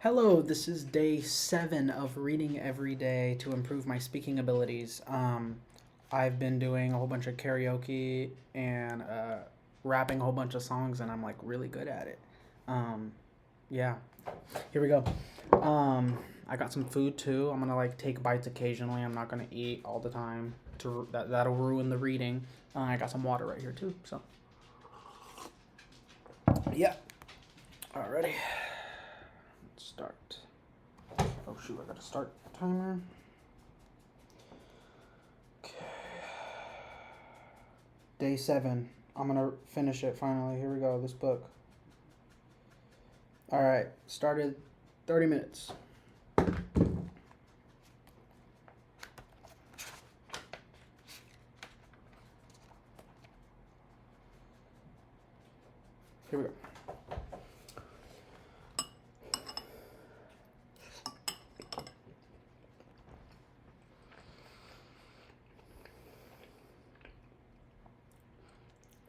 Hello, this is day 7 of reading every day to improve my speaking abilities. I've been doing a whole bunch of karaoke and rapping a whole bunch of songs, and I'm like really good at it. Um, yeah, here we go. I got some food too. I'm gonna like take bites occasionally. I'm not gonna eat all the time. That'll ruin the reading. I got some water right here too. So yeah, alrighty, let's start. Oh shoot, I gotta start timer. Okay. Day 7. I'm gonna finish it finally. Here we go, this book. Alright, started 30 minutes. Here we go.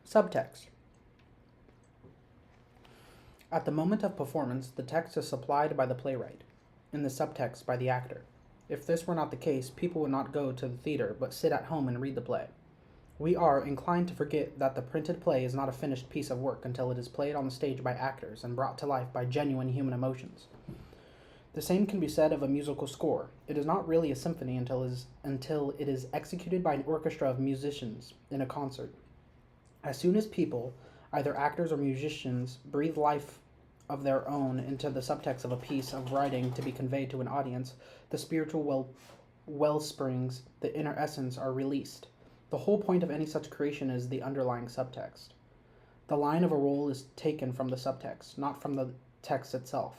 Subtext. At the moment of performance, the text is supplied by the playwright, and the subtext by the actor. If this were not the case, people would not go to the theater but sit at home and read the play. We are inclined to forget that the printed play is not a finished piece of work until it is played on the stage by actors and brought to life by genuine human emotions. The same can be said of a musical score. It is not really a symphony until it is executed by an orchestra of musicians in a concert. As soon as people, either actors or musicians, breathe life of their own into the subtext of a piece of writing to be conveyed to an audience, the spiritual wellsprings, the inner essence, are released. The whole point of any such creation is the underlying subtext. The line of a role is taken from the subtext, not from the text itself.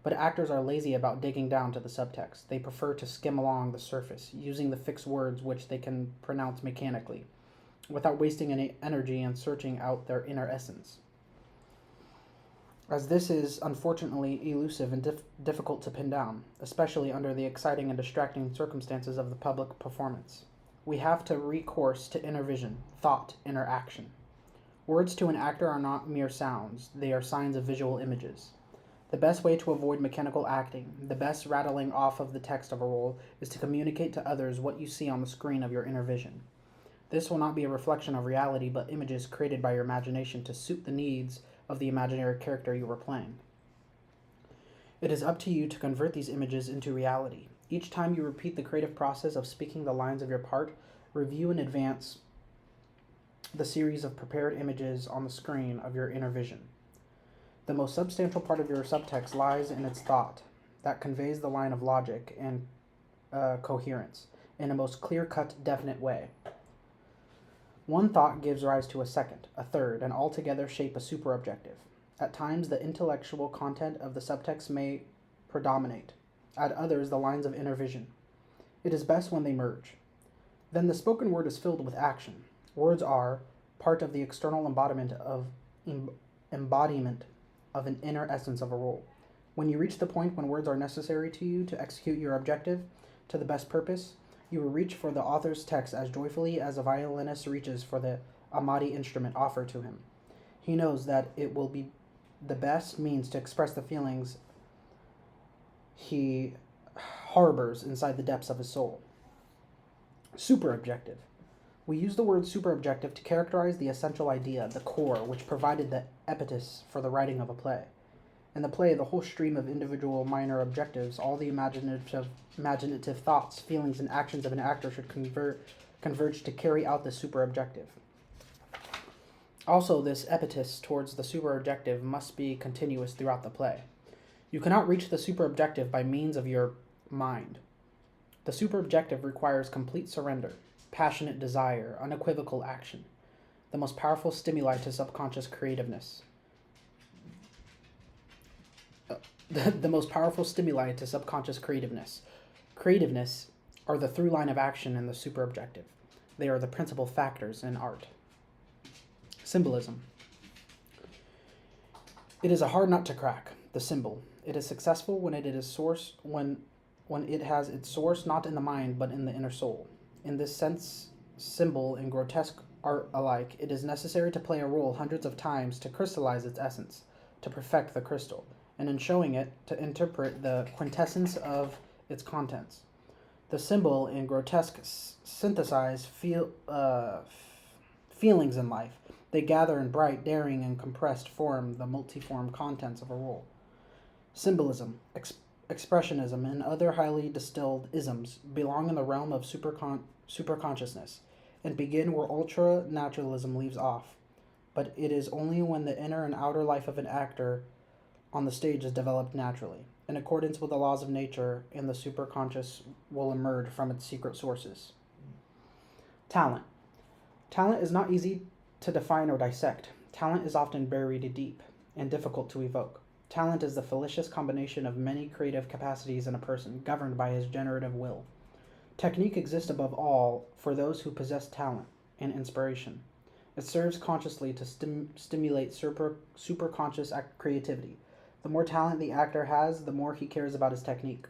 But actors are lazy about digging down to the subtext. They prefer to skim along the surface, using the fixed words which they can pronounce mechanically, without wasting any energy in searching out their inner essence. As this is unfortunately elusive and difficult to pin down, especially under the exciting and distracting circumstances of the public performance, we have to recourse to inner vision, thought, inner action. Words to an actor are not mere sounds, they are signs of visual images. The best way to avoid mechanical acting, the best rattling off of the text of a role, is to communicate to others what you see on the screen of your inner vision. This will not be a reflection of reality, but images created by your imagination to suit the needs of the imaginary character you are playing. It is up to you to convert these images into reality. Each time you repeat the creative process of speaking the lines of your part, review in advance the series of prepared images on the screen of your inner vision. The most substantial part of your subtext lies in its thought, that conveys the line of logic and coherence in a most clear-cut, definite way. One thought gives rise to a second, a third, and altogether shape a superobjective. At times, the intellectual content of the subtext may predominate, at others, the lines of inner vision. It is best when they merge. Then the spoken word is filled with action. Words are part of the external embodiment of an inner essence of a role. When you reach the point when words are necessary to you to execute your objective to the best purpose, you will reach for the author's text as joyfully as a violinist reaches for the Amati instrument offered to him. He knows that it will be the best means to express the feelings he harbors inside the depths of his soul. Superobjective. We use the word superobjective to characterize the essential idea, the core, which provided the impetus for the writing of a play. In the play, the whole stream of individual minor objectives, all the imaginative thoughts, feelings, and actions of an actor should converge to carry out the superobjective. Also, this impetus towards the superobjective must be continuous throughout the play. You cannot reach the superobjective by means of your mind. The superobjective requires complete surrender, passionate desire, unequivocal action, the most powerful stimuli to subconscious creativeness. The most powerful stimuli to subconscious creativeness. Creativeness are the through line of action in the superobjective. They are the principal factors in art. Symbolism. It is a hard nut to crack, the symbol. It is successful when it has its source not in the mind but in the inner soul. In this sense, symbol and grotesque art alike, it is necessary to play a role hundreds of times to crystallize its essence, to perfect the crystal, and in showing it, to interpret the quintessence of its contents. The symbol and grotesque synthesize feelings in life. They gather in bright, daring, and compressed form the multiform contents of a role. Symbolism, expressionism, and other highly distilled isms belong in the realm of superconsciousness and begin where ultra-naturalism leaves off. But it is only when the inner and outer life of an actor on the stage is developed naturally, in accordance with the laws of nature, and the superconscious will emerge from its secret sources. Talent. Talent is not easy to define or dissect. Talent is often buried deep and difficult to evoke. Talent is the felicitous combination of many creative capacities in a person, governed by his generative will. Technique exists above all for those who possess talent and inspiration. It serves consciously to stimulate superconscious creativity. The more talent the actor has, the more he cares about his technique.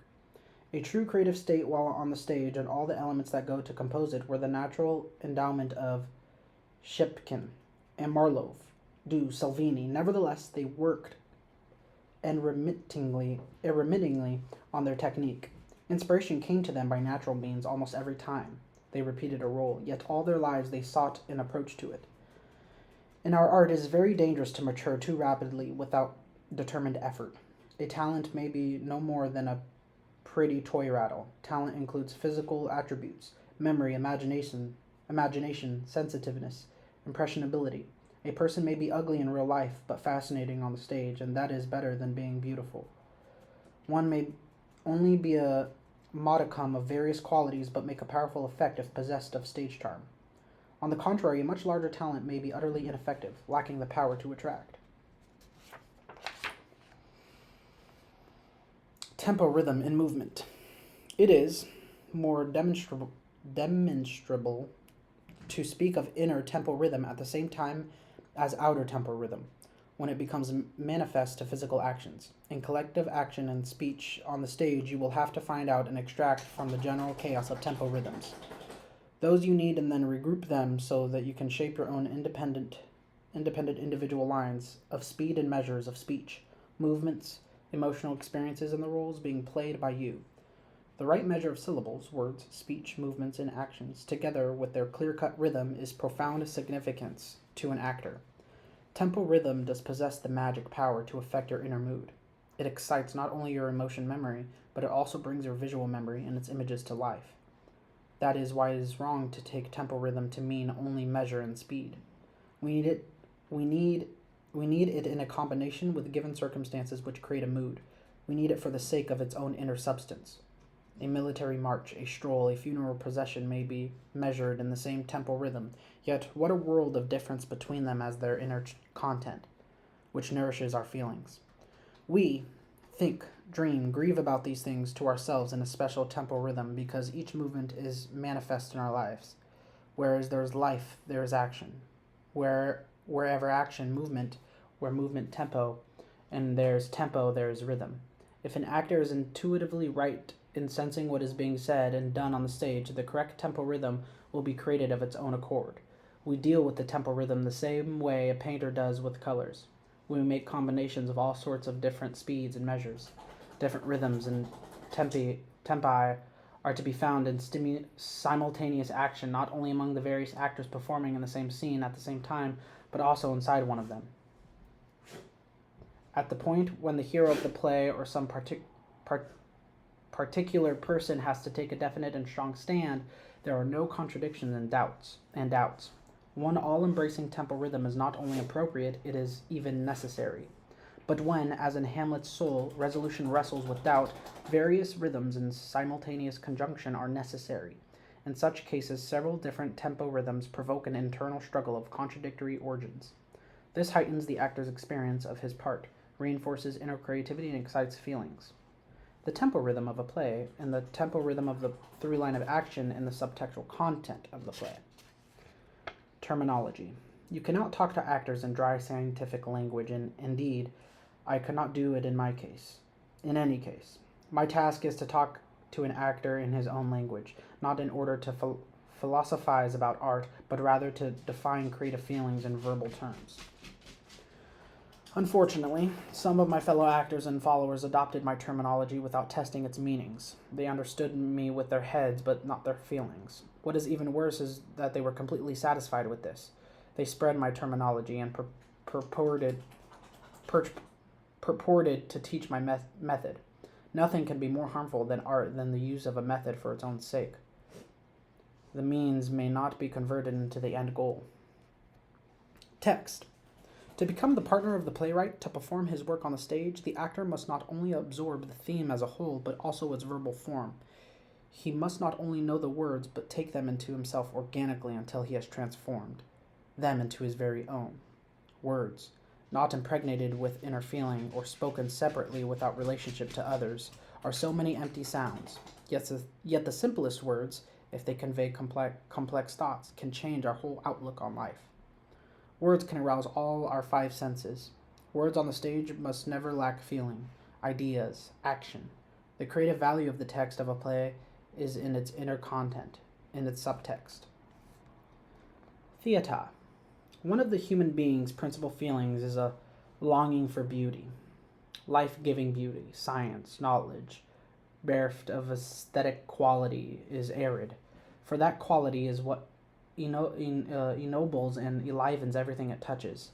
A true creative state while on the stage and all the elements that go to compose it were the natural endowment of Shipkin and Marlowe, du Salvini. Nevertheless, they worked unremittingly on their technique. Inspiration came to them by natural means almost every time they repeated a role, yet all their lives they sought an approach to it. In our art, it is very dangerous to mature too rapidly without determined effort. A talent may be no more than a pretty toy rattle. Talent includes physical attributes, memory, imagination, sensitiveness, impressionability. A person may be ugly in real life, but fascinating on the stage, and that is better than being beautiful. One may only be a modicum of various qualities, but make a powerful effect if possessed of stage charm. On the contrary, a much larger talent may be utterly ineffective, lacking the power to attract. Tempo, rhythm, and movement. It is more demonstrable to speak of inner tempo rhythm at the same time as outer tempo rhythm, when it becomes manifest to physical actions. In collective action and speech on the stage, you will have to find out and extract from the general chaos of tempo rhythms those you need, and then regroup them so that you can shape your own independent individual lines of speed and measures of speech, movements, emotional experiences, and the roles being played by you. The right measure of syllables, words, speech, movements, and actions, together with their clear-cut rhythm, is profound significance to an actor. Tempo rhythm does possess the magic power to affect your inner mood. It excites not only your emotion memory, but it also brings your visual memory and its images to life. That is why it is wrong to take tempo rhythm to mean only measure and speed. We need it in a combination with given circumstances which create a mood. We need it for the sake of its own inner substance. A military march, a stroll, a funeral procession may be measured in the same tempo rhythm, yet what a world of difference between them as their inner content, which nourishes our feelings. We think, dream, grieve about these things to ourselves in a special tempo rhythm because each movement is manifest in our lives. Whereas there is life, there is action. Wherever action, movement, where movement, tempo, and there's tempo, there is rhythm. If an actor is intuitively right in sensing what is being said and done on the stage, the correct tempo rhythm will be created of its own accord. We deal with the tempo rhythm the same way a painter does with colors. We make combinations of all sorts of different speeds and measures. Different rhythms and tempi are to be found in simultaneous action, not only among the various actors performing in the same scene at the same time, but also inside one of them. At the point when the hero of the play or some particular person has to take a definite and strong stand, there are no contradictions and doubts. One all-embracing tempo rhythm is not only appropriate, it is even necessary. But when, as in Hamlet's soul, resolution wrestles with doubt, various rhythms in simultaneous conjunction are necessary. In such cases, several different tempo rhythms provoke an internal struggle of contradictory origins. This heightens the actor's experience of his part, reinforces inner creativity, and excites feelings. The tempo rhythm of a play and the tempo rhythm of the through line of action and the subtextual content of the play. Terminology. You cannot talk to actors in dry scientific language, and indeed, I could not do it in my case. In any case, my task is to talk to an actor in his own language, not in order to philosophize about art, but rather to define creative feelings in verbal terms. Unfortunately, some of my fellow actors and followers adopted my terminology without testing its meanings. They understood me with their heads, but not their feelings. What is even worse is that they were completely satisfied with this. They spread my terminology and purported, purported to teach my method. Nothing can be more harmful than art than the use of a method for its own sake. The means may not be converted into the end goal. Text. To become the partner of the playwright, to perform his work on the stage, the actor must not only absorb the theme as a whole, but also its verbal form. He must not only know the words, but take them into himself organically until he has transformed them into his very own. Words, not impregnated with inner feeling or spoken separately without relationship to others, are so many empty sounds. Yet the simplest words, if they convey complex thoughts, can change our whole outlook on life. Words can arouse all our five senses. Words on the stage must never lack feeling, ideas, action. The creative value of the text of a play is in its inner content, in its subtext. Theata. One of the human being's principal feelings is a longing for beauty, life-giving beauty, science, knowledge, bereft of aesthetic quality, is arid. For that quality is what ennobles and enlivens everything it touches.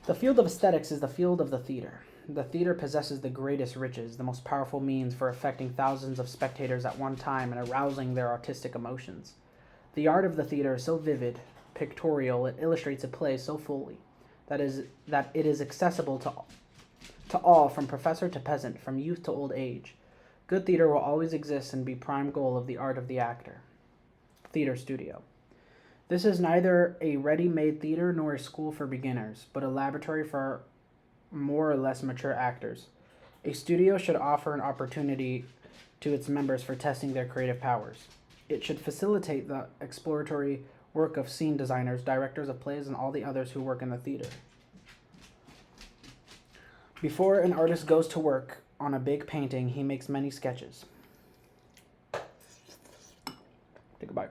The field of aesthetics is the field of the theater. The theater possesses the greatest riches, the most powerful means for affecting thousands of spectators at one time and arousing their artistic emotions. The art of the theater is so vivid, pictorial, it illustrates a play so fully that it is accessible to all, from professor to peasant, from youth to old age. Good theater will always exist and be prime goal of the art of the actor. Theater studio. This is neither a ready-made theater nor a school for beginners, but a laboratory for more or less mature actors. A studio should offer an opportunity to its members for testing their creative powers. It should facilitate the exploratory work of scene designers, directors of plays, and all the others who work in the theater. Before an artist goes to work on a big painting, he makes many sketches. Take a bite.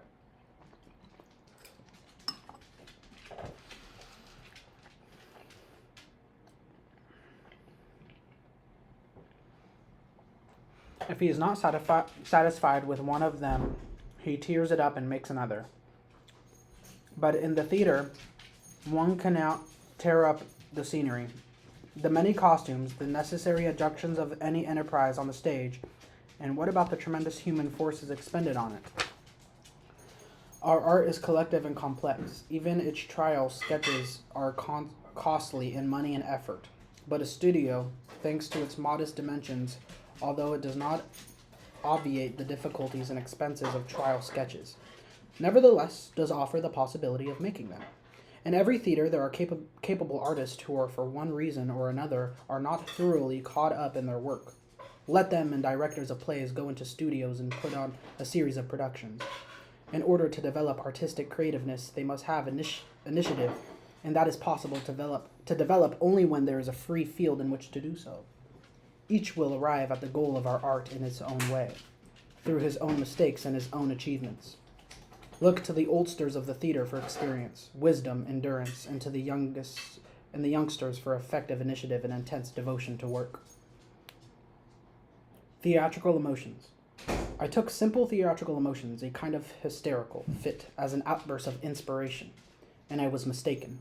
If he is not satisfied with one of them, he tears it up and makes another. But in the theater, one cannot tear up the scenery, the many costumes, the necessary adjunctions of any enterprise on the stage, and what about the tremendous human forces expended on it? Our art is collective and complex. Even its trial sketches are costly in money and effort. But a studio, thanks to its modest dimensions, although it does not obviate the difficulties and expenses of trial sketches, nevertheless does offer the possibility of making them. In every theater there are capable artists who are, for one reason or another, are not thoroughly caught up in their work. Let them and directors of plays go into studios and put on a series of productions. In order to develop artistic creativeness, they must have initiative, and that is possible to develop only when there is a free field in which to do so. Each will arrive at the goal of our art in his own way, through his own mistakes and his own achievements. Look to the oldsters of the theater for experience, wisdom, endurance, and to the youngsters for effective initiative and intense devotion to work. Theatrical emotions. I took simple theatrical emotions, a kind of hysterical fit, as an outburst of inspiration, and I was mistaken.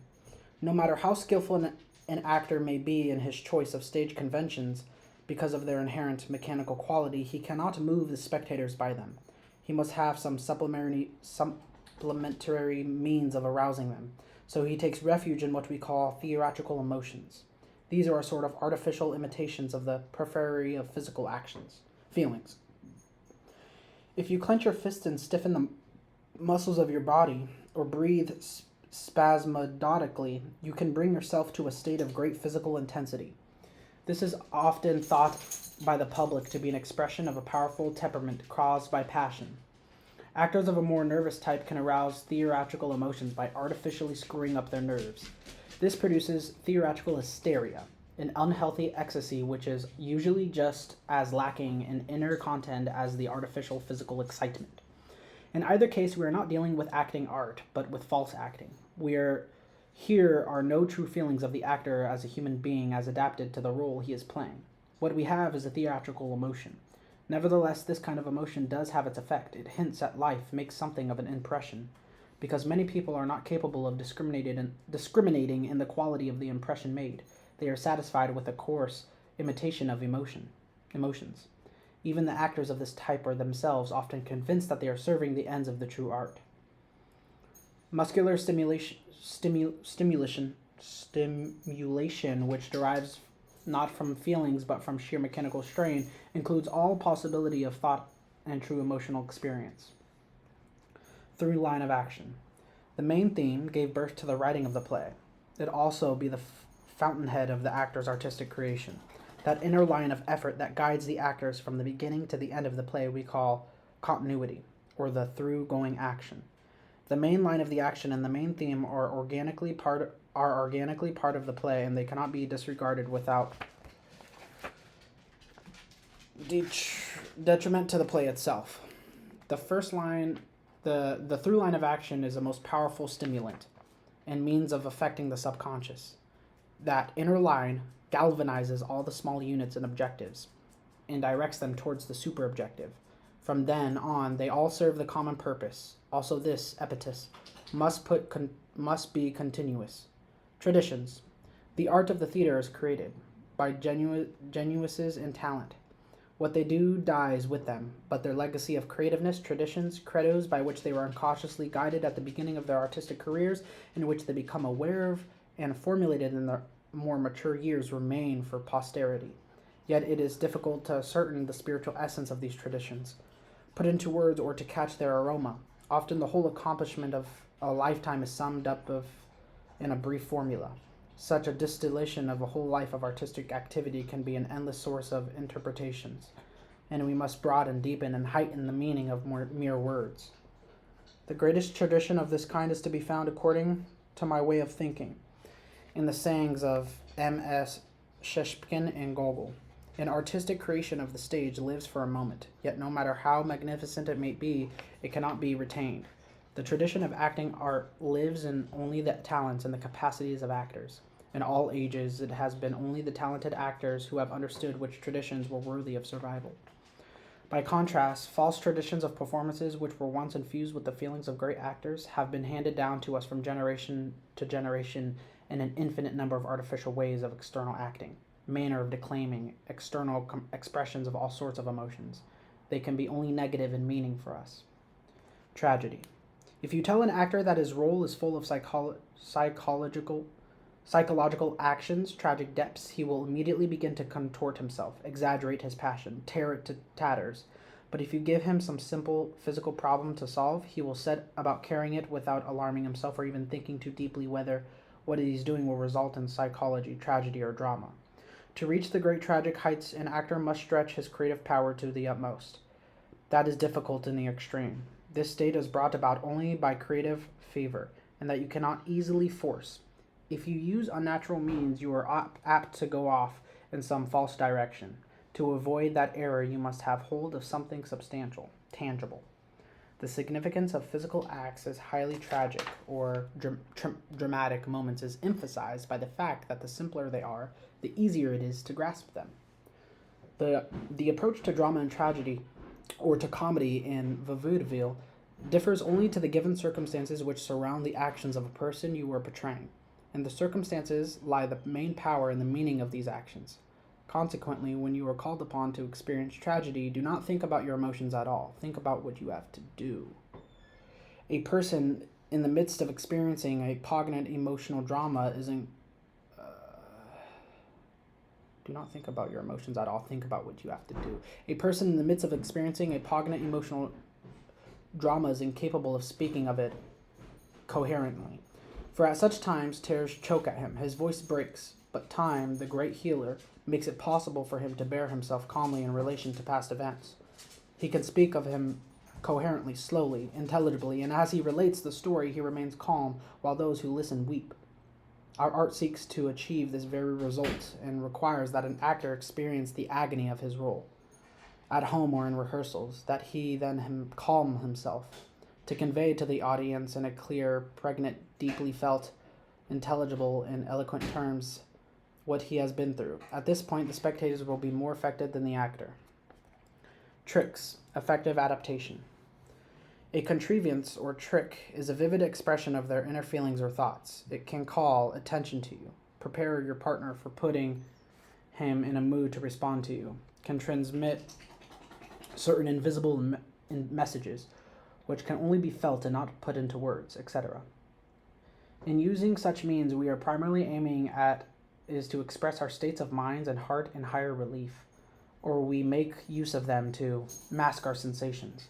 No matter how skillful an actor may be in his choice of stage conventions, because of their inherent mechanical quality, he cannot move the spectators by them. He must have some supplementary means of arousing them, so he takes refuge in what we call theatrical emotions. These are a sort of artificial imitations of the periphery of physical feelings. If you clench your fists and stiffen the muscles of your body, or breathe spasmodically, you can bring yourself to a state of great physical intensity. This is often thought by the public to be an expression of a powerful temperament caused by passion. Actors of a more nervous type can arouse theatrical emotions by artificially screwing up their nerves. This produces theatrical hysteria, an unhealthy ecstasy which is usually just as lacking in inner content as the artificial physical excitement. In either case, we are not dealing with acting art, but with false acting. We are Here are no true feelings of the actor as a human being as adapted to the role he is playing. What we have is a theatrical emotion. Nevertheless, this kind of emotion does have its effect. It hints at life, makes something of an impression. Because many people are not capable of discriminating in the quality of the impression made, they are satisfied with a coarse imitation of emotions. Even the actors of this type are themselves often convinced that they are serving the ends of the true art. Muscular stimulation, which derives not from feelings but from sheer mechanical strain, includes all possibility of thought and true emotional experience. Through line of action. The main theme gave birth to the writing of the play. It also be the fountainhead of the actor's artistic creation. That inner line of effort that guides the actors from the beginning to the end of the play we call continuity, or the through-going action. The main line of the action and the main theme are organically part of the play, and they cannot be disregarded without detriment to the play itself. The first line, the through line of action is a most powerful stimulant and means of affecting the subconscious. That inner line galvanizes all the small units and objectives and directs them towards the super objective. From then on, they all serve the common purpose. Also, this epitasis must be continuous. Traditions. The art of the theater is created by genuises and talent. What they do dies with them, but their legacy of creativeness, traditions, credos by which they were unconsciously guided at the beginning of their artistic careers, in which they become aware of and formulated in their more mature years, remain for posterity. Yet it is difficult to ascertain the spiritual essence of these traditions, put into words, or to catch their aroma. Often the whole accomplishment of a lifetime is summed up in a brief formula. Such a distillation of a whole life of artistic activity can be an endless source of interpretations, and we must broaden, deepen, and heighten the meaning of mere words. The greatest tradition of this kind is to be found, according to my way of thinking, in the sayings of M.S. Shishkin and Gogol. An artistic creation of the stage lives for a moment, yet no matter how magnificent it may be, it cannot be retained. The tradition of acting art lives in only the talents and the capacities of actors. In all ages, it has been only the talented actors who have understood which traditions were worthy of survival. By contrast, false traditions of performances which were once infused with the feelings of great actors have been handed down to us from generation to generation in an infinite number of artificial ways of external acting, manner of declaiming, external expressions of all sorts of emotions. They can be only negative in meaning for us. Tragedy. If you tell an actor that his role is full of psychological actions, tragic depths, he will immediately begin to contort himself, exaggerate his passion, tear it to tatters. But if you give him some simple physical problem to solve, he will set about carrying it without alarming himself or even thinking too deeply whether what he is doing will result in psychology, tragedy, or drama. To reach the great tragic heights, an actor must stretch his creative power to the utmost. That is difficult in the extreme. This state is brought about only by creative favor, and that you cannot easily force. If you use unnatural means, you are apt to go off in some false direction. To avoid that error, you must have hold of something substantial, tangible. The significance of physical acts as highly tragic or dramatic moments is emphasized by the fact that the simpler they are, the easier it is to grasp them. The approach to drama and tragedy, or to comedy in vaudeville, differs only to the given circumstances which surround the actions of a person you are portraying. In the circumstances lie the main power and the meaning of these actions. Consequently, when you are called upon to experience tragedy, do not think about your emotions at all. Think about what you have to do. A person in the midst of experiencing a poignant emotional drama isn't. Do not think about your emotions at all. Think about what you have to do. A person in the midst of experiencing a poignant emotional drama is incapable of speaking of it coherently. For at such times, tears choke at him. His voice breaks. But time, the great healer, makes it possible for him to bear himself calmly in relation to past events. He can speak of him coherently, slowly, intelligibly, and as he relates the story, he remains calm while those who listen weep. Our art seeks to achieve this very result and requires that an actor experience the agony of his role, at home or in rehearsals, that he then calm himself, to convey to the audience in a clear, pregnant, deeply felt, intelligible in eloquent terms what he has been through. At this point, the spectators will be more affected than the actor. Tricks, effective adaptation. A contrivance or trick is a vivid expression of their inner feelings or thoughts. It can call attention to you, prepare your partner for putting him in a mood to respond to you, can transmit certain invisible messages which can only be felt and not put into words, etc. In using such means, we are primarily aiming at is to express our states of minds and heart in higher relief, or we make use of them to mask our sensations.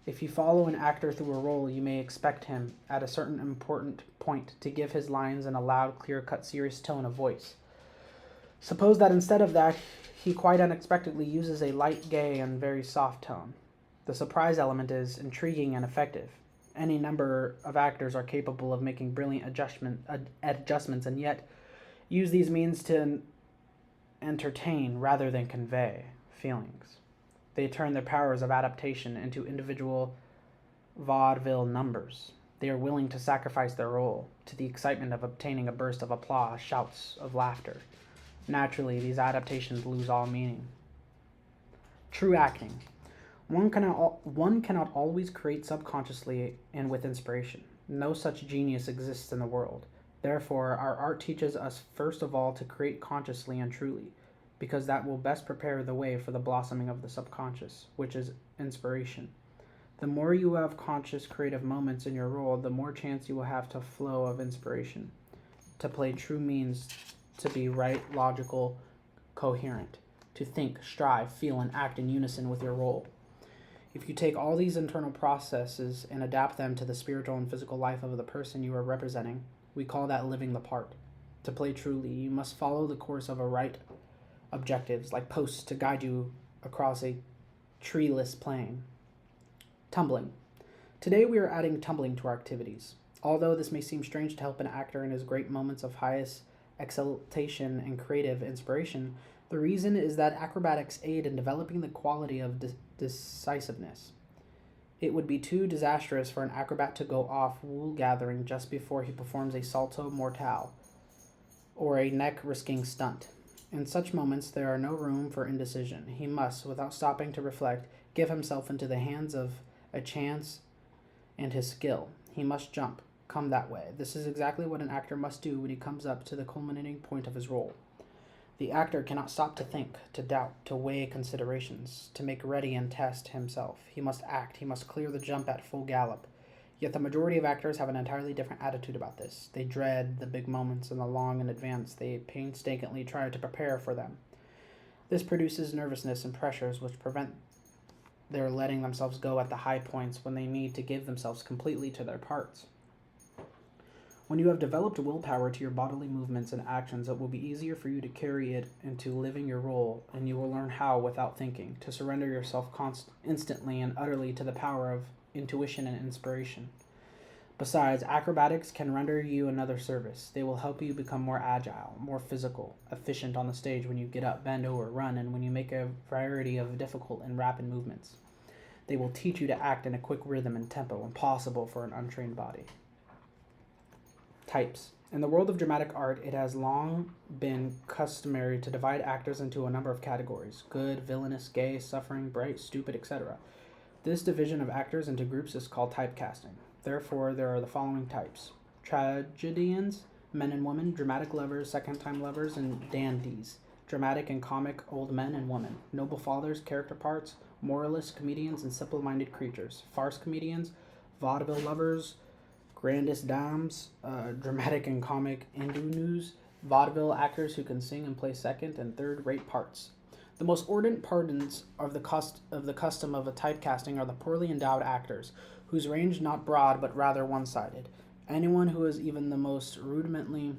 If you follow an actor through a role, you may expect him, at a certain important point, to give his lines in a loud, clear-cut, serious tone of voice. Suppose that instead of that, he quite unexpectedly uses a light, gay, and very soft tone. The surprise element is intriguing and effective. Any number of actors are capable of making brilliant adjustments and yet use these means to entertain rather than convey feelings. They turn their powers of adaptation into individual vaudeville numbers. They are willing to sacrifice their role to the excitement of obtaining a burst of applause, shouts of laughter. Naturally, these adaptations lose all meaning. True acting. One cannot always create subconsciously and with inspiration. No such genius exists in the world. Therefore, our art teaches us first of all to create consciously and truly, because that will best prepare the way for the blossoming of the subconscious, which is inspiration. The more you have conscious creative moments in your role, the more chance you will have to flow of inspiration. To play true means to be right, logical, coherent, to think, strive, feel, and act in unison with your role. If you take all these internal processes and adapt them to the spiritual and physical life of the person you are representing, we call that living the part. To play truly, you must follow the course of a right objectives, like posts to guide you across a treeless plain. Tumbling. Today we are adding tumbling to our activities. Although this may seem strange to help an actor in his great moments of highest exaltation and creative inspiration, the reason is that acrobatics aid in developing the quality of decisiveness. It would be too disastrous for an acrobat to go off wool gathering just before he performs a salto mortale or a neck-risking stunt. In such moments, there are no room for indecision. He must, without stopping to reflect, give himself into the hands of a chance and his skill. He must jump, come that way. This is exactly what an actor must do when he comes up to the culminating point of his role. The actor cannot stop to think, to doubt, to weigh considerations, to make ready and test himself. He must act. He must clear the jump at full gallop. Yet the majority of actors have an entirely different attitude about this. They dread the big moments and the long in advance. They painstakingly try to prepare for them. This produces nervousness and pressures which prevent their letting themselves go at the high points when they need to give themselves completely to their parts. When you have developed willpower to your bodily movements and actions, it will be easier for you to carry it into living your role, and you will learn how, without thinking, to surrender yourself instantly and utterly to the power of intuition and inspiration. Besides, acrobatics can render you another service. They will help you become more agile, more physical, efficient on the stage when you get up, bend over, run, and when you make a variety of difficult and rapid movements. They will teach you to act in a quick rhythm and tempo, impossible for an untrained body. Types. In the world of dramatic art, it has long been customary to divide actors into a number of categories: good, villainous, gay, suffering, bright, stupid, etc. This division of actors into groups is called typecasting. Therefore, there are the following types: tragedians, men and women; dramatic lovers, second-time lovers; and dandies, dramatic and comic old men and women; noble fathers, character parts; moralists, comedians, and simple-minded creatures; farce comedians, vaudeville lovers, grandest dames, dramatic and comic ingenues, vaudeville actors who can sing and play second and third-rate parts. The most ardent partisans of the custom of a typecasting are the poorly endowed actors, whose range not broad but rather one-sided. Anyone who has even the most rudimentally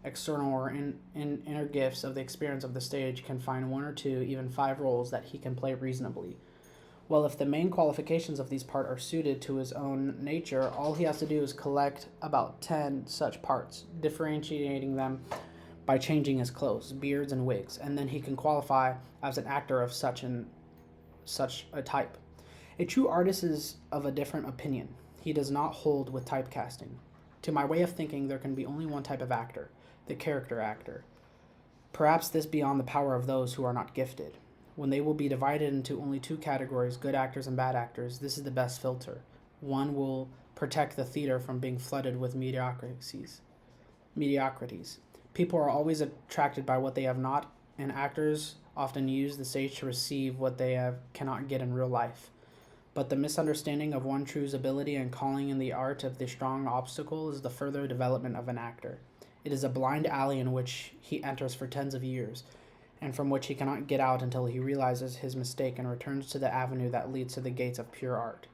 external or inner gifts of the experience of the stage can find 1 or 2, even 5 roles that he can play reasonably. Well, if the main qualifications of these parts are suited to his own nature, all he has to do is collect about 10 such parts, differentiating them by changing his clothes, beards, and wigs, and then he can qualify as an actor of such a type. A true artist is of a different opinion. He does not hold with typecasting. To my way of thinking, there can be only one type of actor, the character actor. Perhaps this beyond the power of those who are not gifted. When they will be divided into only two categories, good actors and bad actors, this is the best filter. One will protect the theater from being flooded with mediocrities. People are always attracted by what they have not, and actors often use the stage to receive what they cannot get in real life. But the misunderstanding of one true's ability and calling in the art of the strong obstacle is the further development of an actor. It is a blind alley in which he enters for tens of years, and from which he cannot get out until he realizes his mistake and returns to the avenue that leads to the gates of pure art.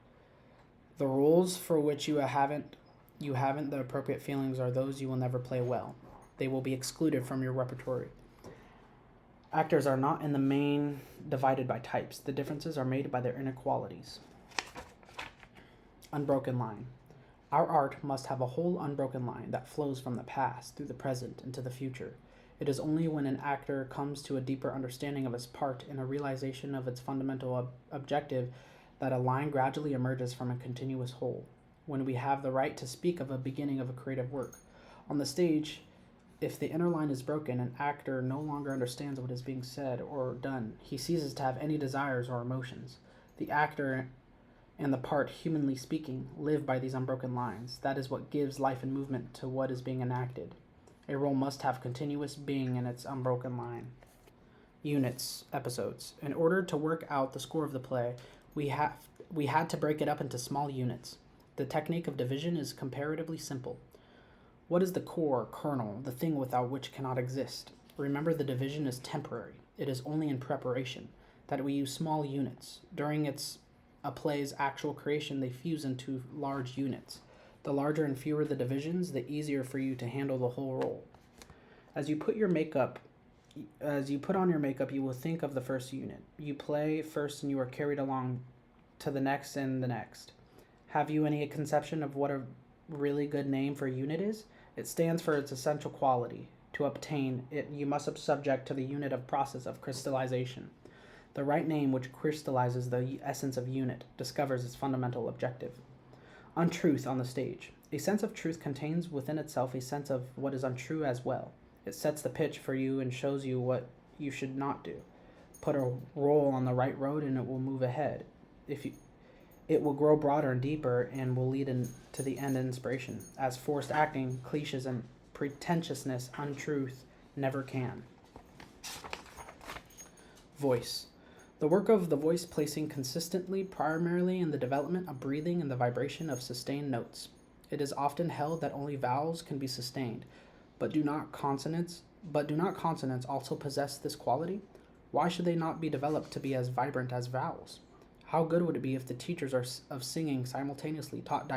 The roles for which you haven't the appropriate feelings are those you will never play well. They will be excluded from your repertory. Actors are not in the main divided by types. The differences are made by their inequalities. Unbroken line. Our art must have a whole unbroken line that flows from the past through the present into the future. It is only when an actor comes to a deeper understanding of his part and a realization of its fundamental objective that a line gradually emerges from a continuous whole, when we have the right to speak of a beginning of a creative work. On the stage, if the inner line is broken, an actor no longer understands what is being said or done. He ceases to have any desires or emotions. The actor and the part, humanly speaking, live by these unbroken lines. That is what gives life and movement to what is being enacted. A role must have continuous being in its unbroken line. Units, episodes. In order to work out the score of the play, we had to break it up into small units. The technique of division is comparatively simple. What is the core, kernel, the thing without which cannot exist? Remember, the division is temporary. It is only in preparation that we use small units. During a play's actual creation, they fuse into large units. The larger and fewer the divisions, the easier for you to handle the whole role. As you put on your makeup, you will think of the first unit. You play first and you are carried along to the next and the next. Have you any conception of what a really good name for a unit is? It stands for its essential quality. To obtain it, you must subject to the unit of process of crystallization. The right name, which crystallizes the essence of unit, discovers its fundamental objective. Untruth on the stage. A sense of truth contains within itself a sense of what is untrue as well. It sets the pitch for you and shows you what you should not do. Put a role on the right road and it will move ahead. It will grow broader and deeper and will lead to the end inspiration. As forced acting, cliches, and pretentiousness, untruth never can. Voice. The work of the voice placing consistently primarily in the development of breathing and the vibration of sustained notes. It is often held that only vowels can be sustained, but do not consonants also possess this quality? Why should they not be developed to be as vibrant as vowels? How good would it be if the teachers of singing simultaneously taught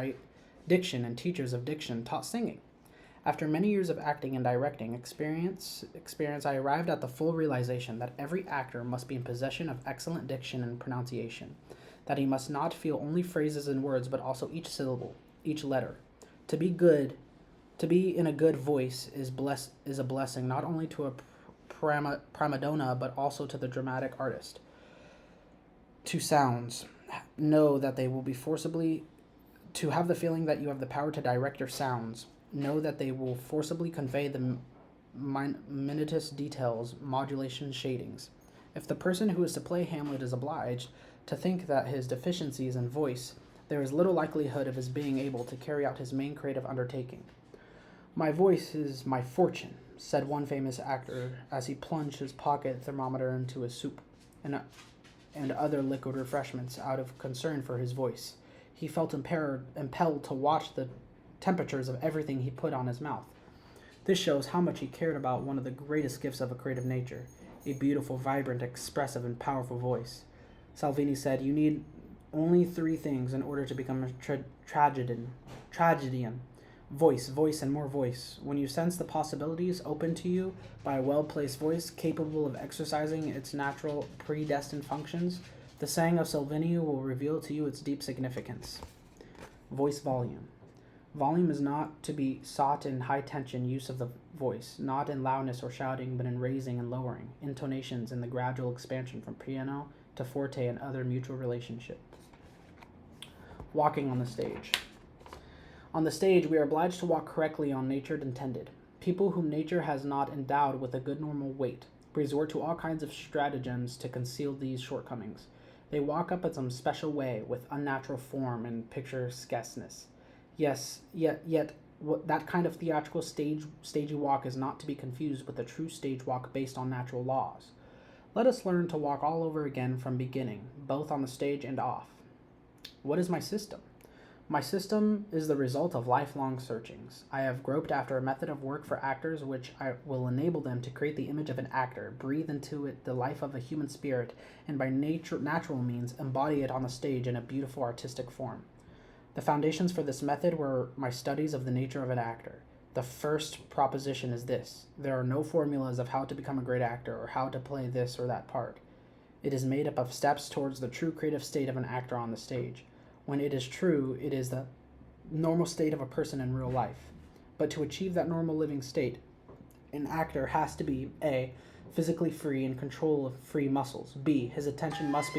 diction and teachers of diction taught singing? After many years of acting and directing experience, I arrived at the full realization that every actor must be in possession of excellent diction and pronunciation, that he must not feel only phrases and words, but also each syllable, each letter. To be in a good voice is a blessing not only to a prima donna, but also to the dramatic artist. To sounds, know that they will be to have the feeling that you have the power to direct your sounds. Know that they will forcibly convey the minutest details, modulation, shadings. If the person who is to play Hamlet is obliged to think that his deficiencies in voice, there is little likelihood of his being able to carry out his main creative undertaking. My voice is my fortune, said one famous actor as he plunged his pocket thermometer into his soup and other liquid refreshments out of concern for his voice. He felt impelled to watch the temperatures of everything he put on his mouth. This shows how much he cared about one of the greatest gifts of a creative nature, a beautiful, vibrant, expressive, and powerful voice. Salvini said, "You need only 3 things in order to become a tragedian. Voice, and more voice. When you sense the possibilities open to you by a well-placed voice capable of exercising its natural, predestined functions, the saying of Salvini will reveal to you its deep significance." Voice volume. Volume is not to be sought in high-tension use of the voice, not in loudness or shouting, but in raising and lowering, intonations, and the gradual expansion from piano to forte and other mutual relationship. Walking on the stage. On the stage, we are obliged to walk correctly on nature intended. People whom nature has not endowed with a good normal weight resort to all kinds of stratagems to conceal these shortcomings. They walk up in some special way with unnatural form and picturesqueness. Yes, yet that kind of theatrical stagey walk is not to be confused with a true stage walk based on natural laws. Let us learn to walk all over again from beginning, both on the stage and off. What is my system? My system is the result of lifelong searchings. I have groped after a method of work for actors which will enable them to create the image of an actor, breathe into it the life of a human spirit, and by natural means embody it on the stage in a beautiful artistic form. The foundations for this method were my studies of the nature of an actor. The first proposition is this: there are no formulas of how to become a great actor or how to play this or that part. It is made up of steps towards the true creative state of an actor on the stage. When it is true, it is the normal state of a person in real life. But to achieve that normal living state, an actor has to be A, physically free and control of free muscles. B, his intention must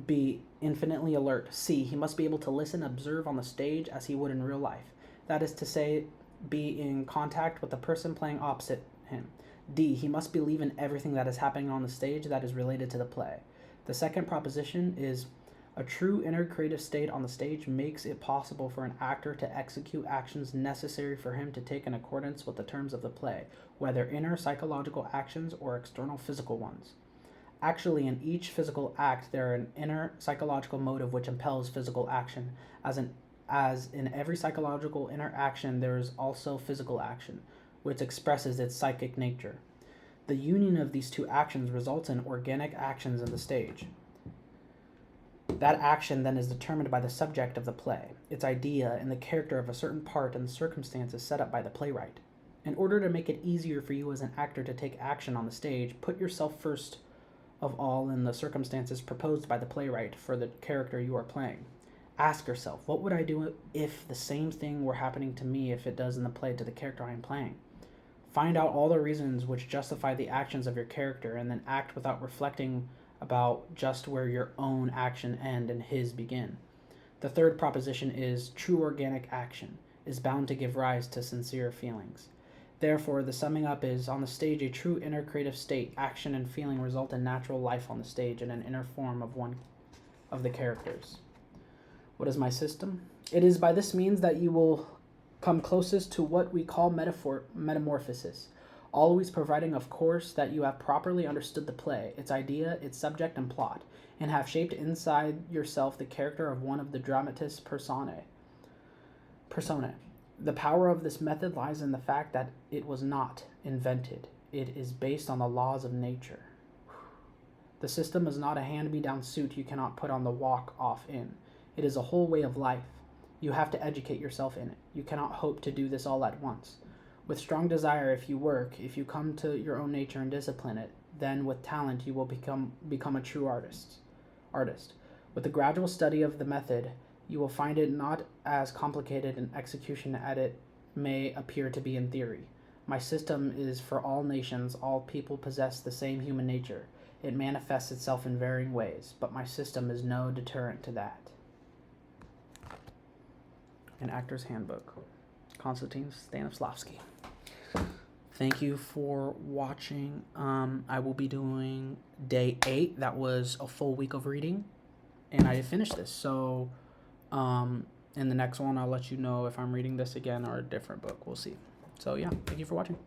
be infinitely alert. C, he must be able to listen and observe on the stage as he would in real life. That is to say, be in contact with the person playing opposite him. D, he must believe in everything that is happening on the stage that is related to the play. The second proposition is a true inner creative state on the stage makes it possible for an actor to execute actions necessary for him to take in accordance with the terms of the play, whether inner psychological actions or external physical ones. Actually, in each physical act, there is an inner psychological motive which impels physical action. As in every psychological inner action, there is also physical action, which expresses its psychic nature. The union of these two actions results in organic actions in the stage. That action then is determined by the subject of the play, its idea, and the character of a certain part and the circumstances set up by the playwright. In order to make it easier for you as an actor to take action on the stage, put yourself first of all in the circumstances proposed by the playwright for the character you are playing. Ask yourself, what would I do if the same thing were happening to me if it does in the play to the character I am playing? Find out all the reasons which justify the actions of your character and then act without reflecting about just where your own action end and his begin. The third proposition is true organic action is bound to give rise to sincere feelings. Therefore, the summing up is, on the stage, a true inner creative state, action and feeling result in natural life on the stage in an inner form of one of the characters. What is my system? It is by this means that you will come closest to what we call metamorphosis, always providing, of course, that you have properly understood the play, its idea, its subject and plot, and have shaped inside yourself the character of one of the dramatis personae. The power of this method lies in the fact that it was not invented. It is based on the laws of nature. The system is not a hand-me-down suit you cannot put on the walk-off in. It is a whole way of life. You have to educate yourself in it. You cannot hope to do this all at once. With strong desire, if you work, if you come to your own nature and discipline it, then with talent you will become a true artist. With the gradual study of the method, you will find it not as complicated in execution as it may appear to be in theory. My system is for all nations. All people possess the same human nature. It manifests itself in varying ways, but my system is no deterrent to that. An Actor's Handbook, Konstantin Stanislavski. Thank you for watching. I will be doing day 8. That was a full week of reading, and I finished this. So in the next one, I'll let you know if I'm reading this again or a different book. We'll see. So yeah, thank you for watching.